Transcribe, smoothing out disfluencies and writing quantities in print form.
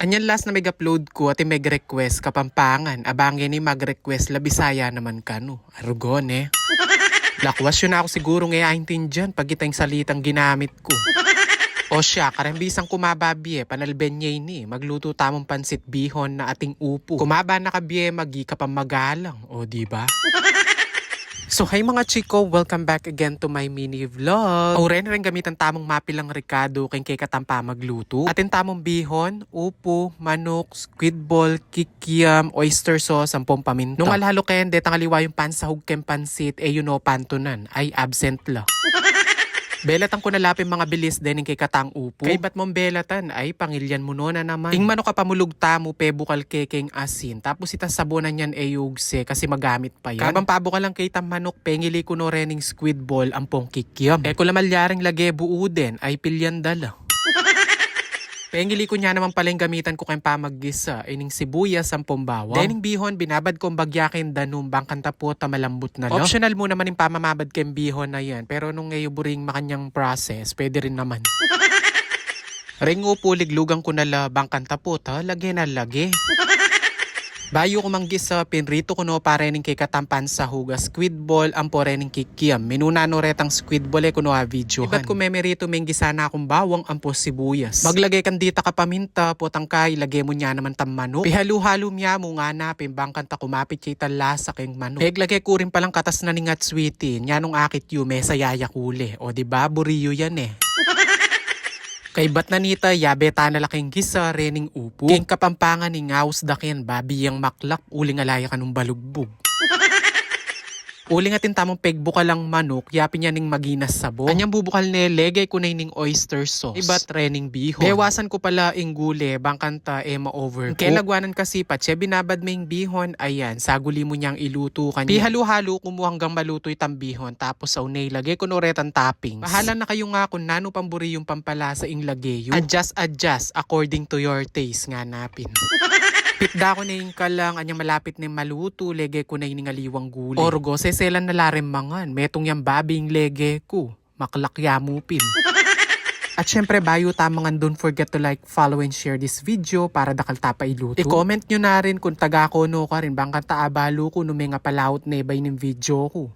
Anyan last na mag-upload ko at mag-request kapampangan. Abangin ni mag-request labisaya naman ka no. Argon eh. Lakwas yun ako siguro ngayaintin dyan pag itang salitang ginamit ko. O siya, karambisang kumababi panalbenye ni. Magluto tamong pansit bihon na ating upo. Kumaba na kabiye magi kapamagalang. O diba? So hi mga chiko, welcome back again to my mini vlog. O rin gamit ang tamong mapilang Ricardo kay katampa magluto. Atin tamong bihon, upo, manok, squid ball, kikiam, oyster sauce, sampung paminta. Nung alhalo kende, tangaliwa yung pansahog kem pansit, pantunan, ay absent la. Belatan ko nalapin mga bilis din kay katang upo. Kay ba't mong belatan ay pangilyan mo no na naman. Ing manok ka pamulugta mo pe bukal kekeng asin. Tapos itas sabonan yan yugse kasi magamit pa yan. Kabang pabo ka lang kay tam manok pengili ko no rening squid ball ang pong kikiam. Ko lamalyaring lage buuden ay pilyan dala. Pengili ko niya naman pala yung gamitan ko kayong pamaggisa, ining sibuyas, sampung bawang. Dening bihon, binabad kong bagyakin danum, bangkan tapota malambot na lo. Optional mo naman yung pamamabad kayong bihon na yan, pero nung ngayuburing makanyang process, pwede rin naman. Ring upo, liglugang ko na la, bangkan tapota, lagi na lagi. Bayo ko manggisa, pinrito ko no parening kay katampan sa hugas squid ball, ang porening kikiam. Minuna no retang squid ball kuno videohan. Iba't ko memerito menggisa na akong bawang ang sibuyas. Maglagay kan dita ka paminta, potang kay, lagay mo niya naman tam manok. Pihalu-halo miya mo nga na, pimbangkan ta kumapit siya lasa keng manok. Peglagay ko rin palang katas na ningat sweetin, yan nung akit yu, mesa yaya kule. O diba, buriyo yan eh. Kay bat na nita, yabeta na laking gisa, rening upo. King kapampangan ni ngaus dakin, babiyang maklak, uling alaya ka nung balugbog. Uling atin tamong pegbuka lang manok, yapin niya ning maginas sabo. Anyang bubukal ne, legay ko na ning oyster sauce. Iba't rening bihon. Bewasan ko pala ing gule, bangkanta ma-overcook. Kaya lagwanan kasi pa, binabad mo yung bihon, ayan, saguli mo niyang iluto kanya. Pihalo-halo, kumuha hanggang maluto itang bihon, tapos sa unay, lagay ko noretan toppings. Bahala na kayo nga kung nano pamburi yung pampalasa ing lagay. Adjust according to your taste nga napin. Pitda ko na yung kalang, anyang malapit na yung maluto, lege ko na yung ngaliwang gulay. Orgo, seselan na larem mangan, metong yung babing lege ko, maklakyamupin. At syempre, bayo tamangan, don't forget to like, follow, and share this video para dakal tapa iluto. I-comment nyo na rin kung taga ko no ka rin, bangka taabalo ko no may nga palaut na ibay ng video ko.